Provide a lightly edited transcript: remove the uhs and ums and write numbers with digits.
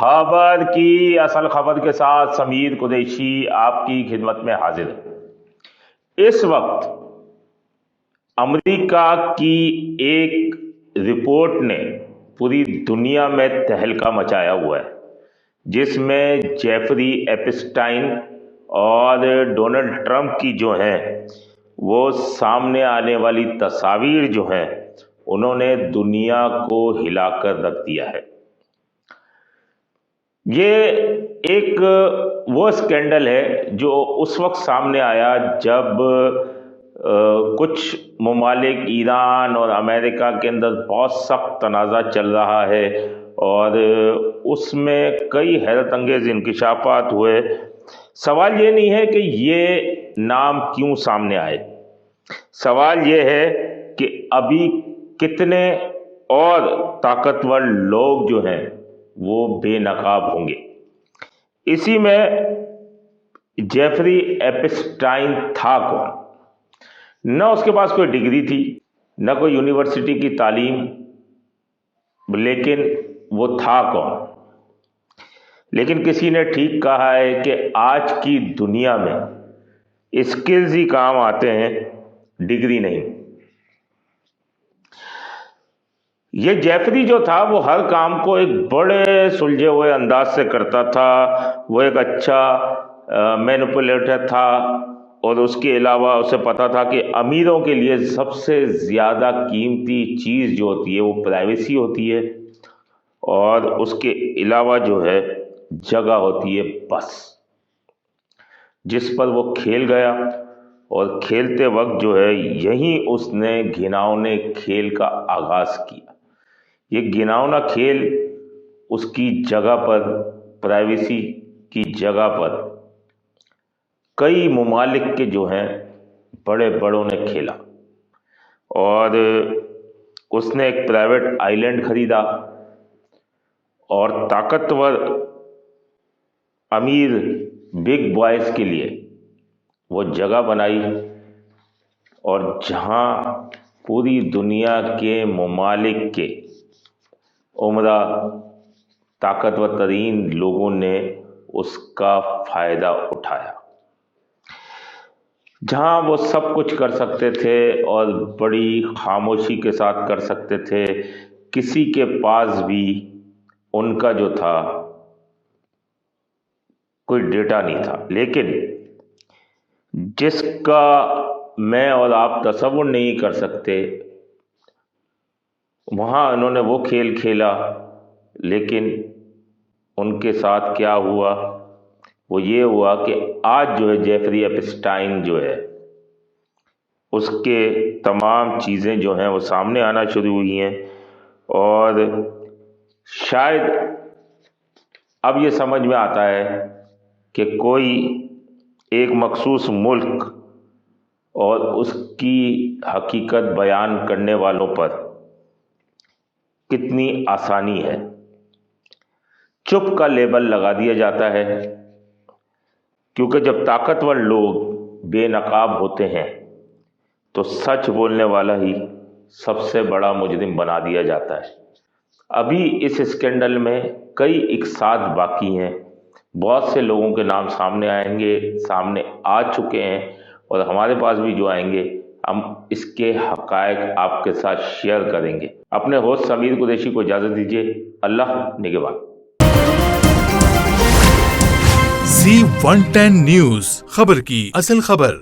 خبر کی اصل خبر کے ساتھ سمیر قریشی آپ کی خدمت میں حاضر ہے۔ اس وقت امریکہ کی ایک رپورٹ نے پوری دنیا میں تہلکہ مچایا ہوا ہے، جس میں جیفری ایپسٹائن اور ڈونلڈ ٹرمپ کی جو ہیں وہ سامنے آنے والی تصاویر جو ہیں انہوں نے دنیا کو ہلا کر رکھ دیا ہے۔ یہ ایک وہ اسکینڈل ہے جو اس وقت سامنے آیا جب کچھ ممالک ایران اور امریکہ کے اندر بہت سخت تنازع چل رہا ہے، اور اس میں کئی حیرت انگیز انکشافات ہوئے۔ سوال یہ نہیں ہے کہ یہ نام کیوں سامنے آئے، سوال یہ ہے کہ ابھی کتنے اور طاقتور لوگ جو ہیں وہ بے نقاب ہوں گے۔ اسی میں جیفری ایپسٹائن تھا کون؟ نہ اس کے پاس کوئی ڈگری تھی، نہ کوئی یونیورسٹی کی تعلیم، لیکن وہ تھا کون؟ لیکن کسی نے ٹھیک کہا ہے کہ آج کی دنیا میں اسکلز ہی کام آتے ہیں، ڈگری نہیں۔ یہ جیفری جو تھا وہ ہر کام کو ایک بڑے سلجھے ہوئے انداز سے کرتا تھا، وہ ایک اچھا مینپولیٹر تھا، اور اس کے علاوہ اسے پتا تھا کہ امیروں کے لیے سب سے زیادہ قیمتی چیز جو ہوتی ہے وہ پرائیویسی ہوتی ہے، اور اس کے علاوہ جو ہے جگہ ہوتی ہے بس، جس پر وہ کھیل گیا، اور کھیلتے وقت جو ہے یہیں اس نے گھناؤنے کھیل کا آغاز کیا۔ یہ گھناؤنا کھیل اس کی جگہ پر، پرائیویسی کی جگہ پر کئی ممالک کے جو ہیں بڑے بڑوں نے کھیلا، اور اس نے ایک پرائیویٹ آئی لینڈ خریدا، اور طاقتور امیر بگ بوائز کے لیے وہ جگہ بنائی، اور جہاں پوری دنیا کے ممالک کے عمرہ، طاقتور ترین لوگوں نے اس کا فائدہ اٹھایا، جہاں وہ سب کچھ کر سکتے تھے اور بڑی خاموشی کے ساتھ کر سکتے تھے، کسی کے پاس بھی ان کا جو تھا کوئی ڈیٹا نہیں تھا، لیکن جس کا میں اور آپ تصور نہیں کر سکتے، وہاں انہوں نے وہ کھیل کھیلا، لیکن ان کے ساتھ کیا ہوا؟ وہ یہ ہوا کہ آج جو ہے جیفری ایپسٹائن جو ہے اس کے تمام چیزیں جو ہیں وہ سامنے آنا شروع ہوئی ہیں، اور شاید اب یہ سمجھ میں آتا ہے کہ کوئی ایک مخصوص ملک اور اس کی حقیقت بیان کرنے والوں پر کتنی آسانی ہے۔ چپ کا لیبل لگا دیا جاتا ہے، کیونکہ جب طاقتور لوگ بے نقاب ہوتے ہیں تو سچ بولنے والا ہی سب سے بڑا مجرم بنا دیا جاتا ہے۔ ابھی اس اسکینڈل میں کئی اقساط باقی ہیں، بہت سے لوگوں کے نام سامنے آئیں گے، سامنے آ چکے ہیں، اور ہمارے پاس بھی جو آئیں گے ہم اس کے حقائق آپ کے ساتھ شیئر کریں گے۔ اپنے ہوسٹ سمیر قریشی کو اجازت دیجیے۔ اللہ نگہبان۔ Z110 نیوز، خبر کی اصل خبر۔